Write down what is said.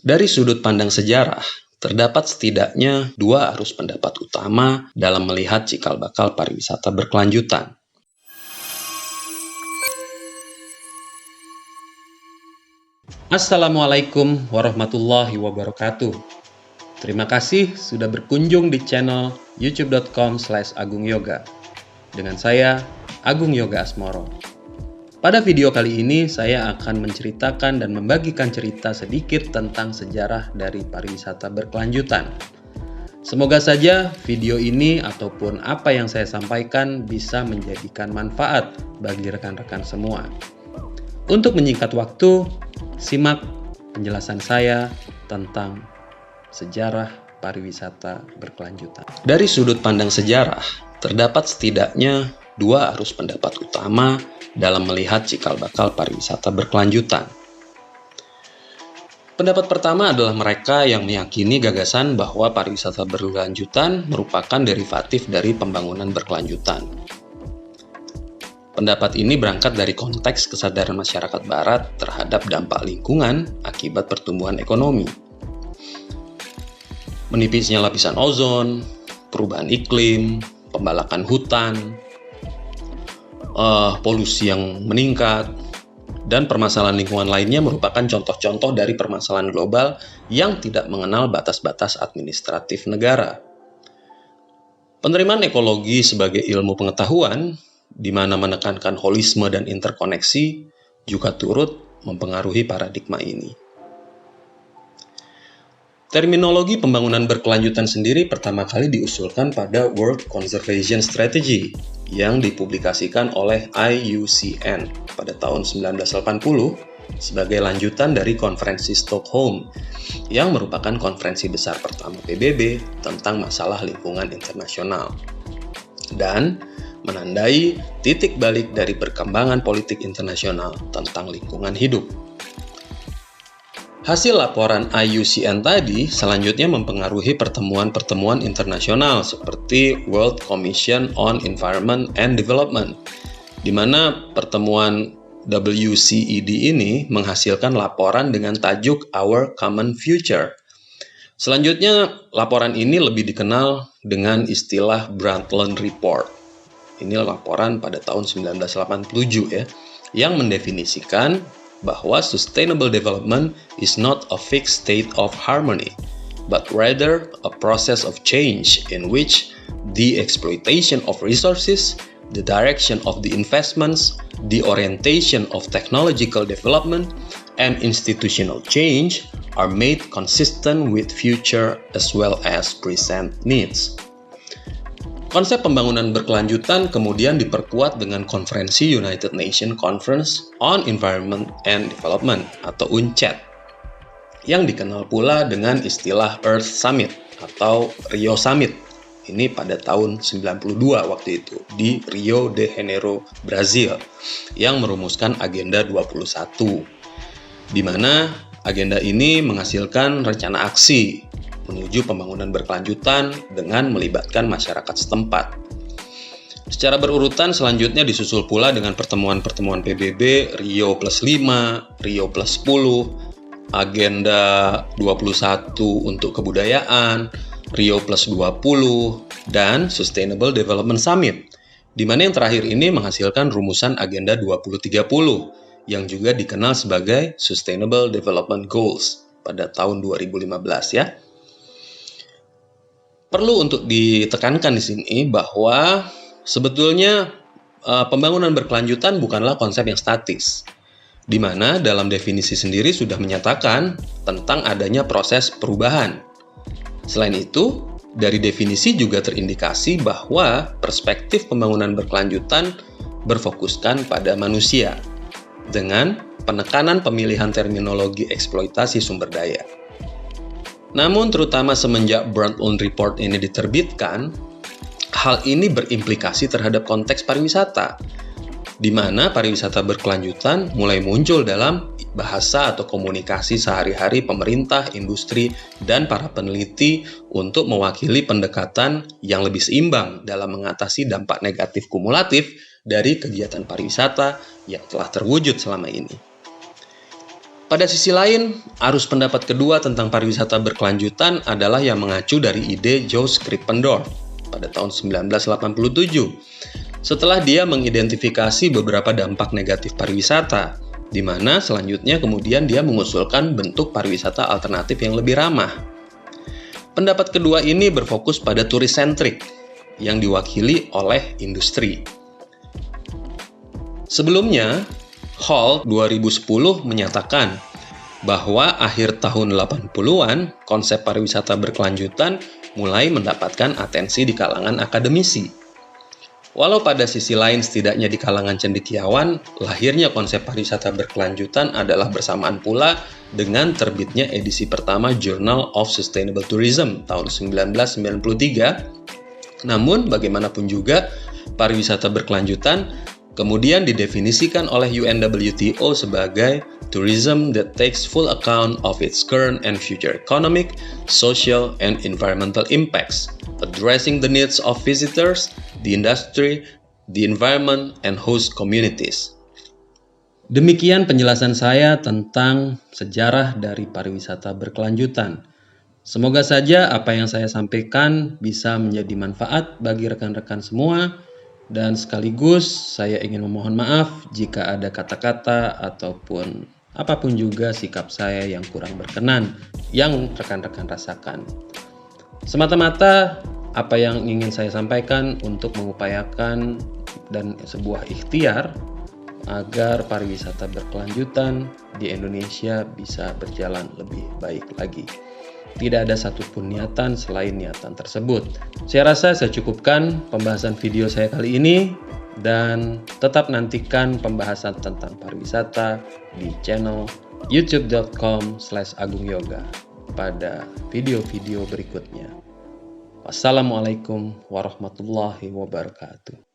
Dari sudut pandang sejarah, terdapat setidaknya dua arus pendapat utama dalam melihat cikal bakal pariwisata berkelanjutan. Assalamualaikum warahmatullahi wabarakatuh. Terima kasih sudah berkunjung di channel youtube.com/agungyoga. Dengan saya, Agung Yoga Asmoro. Pada video kali ini, saya akan menceritakan dan membagikan cerita sedikit tentang sejarah dari pariwisata berkelanjutan. Semoga saja video ini ataupun apa yang saya sampaikan bisa menjadikan manfaat bagi rekan-rekan semua. Untuk menyingkat waktu, simak penjelasan saya tentang sejarah pariwisata berkelanjutan. Dari sudut pandang sejarah, terdapat setidaknya dua arus pendapat utama dalam melihat cikal bakal pariwisata berkelanjutan. Pendapat pertama adalah mereka yang meyakini gagasan bahwa pariwisata berkelanjutan merupakan derivatif dari pembangunan berkelanjutan. Pendapat ini berangkat dari konteks kesadaran masyarakat Barat terhadap dampak lingkungan akibat pertumbuhan ekonomi. Menipisnya lapisan ozon, perubahan iklim, pembalakan hutan, polusi yang meningkat, dan permasalahan lingkungan lainnya merupakan contoh-contoh dari permasalahan global yang tidak mengenal batas-batas administratif negara. Penerimaan ekologi sebagai ilmu pengetahuan, di mana menekankan holisme dan interkoneksi, juga turut mempengaruhi paradigma ini. Terminologi pembangunan berkelanjutan sendiri pertama kali diusulkan pada World Conservation Strategy yang dipublikasikan oleh IUCN pada tahun 1980 sebagai lanjutan dari konferensi Stockholm yang merupakan konferensi besar pertama PBB tentang masalah lingkungan internasional dan menandai titik balik dari perkembangan politik internasional tentang lingkungan hidup. Hasil laporan IUCN tadi selanjutnya mempengaruhi pertemuan-pertemuan internasional seperti World Commission on Environment and Development, di mana pertemuan WCED ini menghasilkan laporan dengan tajuk Our Common Future. Selanjutnya, laporan ini lebih dikenal dengan istilah Brundtland Report. Ini laporan pada tahun 1987 ya, yang mendefinisikan bahwa sustainable development is not a fixed state of harmony, but rather a process of change in which the exploitation of resources, the direction of the investments, the orientation of technological development, and institutional change are made consistent with future as well as present needs. Konsep pembangunan berkelanjutan kemudian diperkuat dengan konferensi United Nations Conference on Environment and Development atau UNCED yang dikenal pula dengan istilah Earth Summit atau Rio Summit. Ini pada tahun 92 waktu itu di Rio de Janeiro, Brazil yang merumuskan Agenda 21 di mana agenda ini menghasilkan rencana aksi menuju pembangunan berkelanjutan dengan melibatkan masyarakat setempat. Secara berurutan selanjutnya disusul pula dengan pertemuan-pertemuan PBB Rio +5, Rio +10, Agenda 21 untuk kebudayaan, Rio +20, dan Sustainable Development Summit, di mana yang terakhir ini menghasilkan rumusan Agenda 2030 yang juga dikenal sebagai Sustainable Development Goals pada tahun 2015 ya. Perlu untuk ditekankan di sini bahwa sebetulnya pembangunan berkelanjutan bukanlah konsep yang statis, di mana dalam definisi sendiri sudah menyatakan tentang adanya proses perubahan. Selain itu, dari definisi juga terindikasi bahwa perspektif pembangunan berkelanjutan berfokuskan pada manusia, dengan penekanan pemilihan terminologi eksploitasi sumber daya. Namun terutama semenjak Brundtland Report ini diterbitkan, hal ini berimplikasi terhadap konteks pariwisata, di mana pariwisata berkelanjutan mulai muncul dalam bahasa atau komunikasi sehari-hari pemerintah, industri, dan para peneliti untuk mewakili pendekatan yang lebih seimbang dalam mengatasi dampak negatif kumulatif dari kegiatan pariwisata yang telah terwujud selama ini. Pada sisi lain, arus pendapat kedua tentang pariwisata berkelanjutan adalah yang mengacu dari ide Joe Skripendorf pada tahun 1987. Setelah dia mengidentifikasi beberapa dampak negatif pariwisata, di mana selanjutnya kemudian dia mengusulkan bentuk pariwisata alternatif yang lebih ramah. Pendapat kedua ini berfokus pada turis-sentrik yang diwakili oleh industri. Sebelumnya, Hall 2010 menyatakan bahwa akhir tahun 80-an konsep pariwisata berkelanjutan mulai mendapatkan atensi di kalangan akademisi. Walau pada sisi lain setidaknya di kalangan cendekiawan, lahirnya konsep pariwisata berkelanjutan adalah bersamaan pula dengan terbitnya edisi pertama Journal of Sustainable Tourism tahun 1993. Namun bagaimanapun juga, pariwisata berkelanjutan kemudian didefinisikan oleh UNWTO sebagai tourism that takes full account of its current and future economic, social, and environmental impacts, addressing the needs of visitors, the industry, the environment, and host communities. Demikian penjelasan saya tentang sejarah dari pariwisata berkelanjutan. Semoga saja apa yang saya sampaikan bisa menjadi manfaat bagi rekan-rekan semua. Dan sekaligus saya ingin memohon maaf jika ada kata-kata ataupun apapun juga sikap saya yang kurang berkenan yang rekan-rekan rasakan. Semata-mata apa yang ingin saya sampaikan untuk mengupayakan dan sebuah ikhtiar agar pariwisata berkelanjutan di Indonesia bisa berjalan lebih baik lagi. Tidak ada satupun niatan selain niatan tersebut. Saya rasa saya cukupkan pembahasan video saya kali ini dan tetap nantikan pembahasan tentang pariwisata di channel youtube.com/agungyoga pada video-video berikutnya. Wassalamualaikum warahmatullahi wabarakatuh.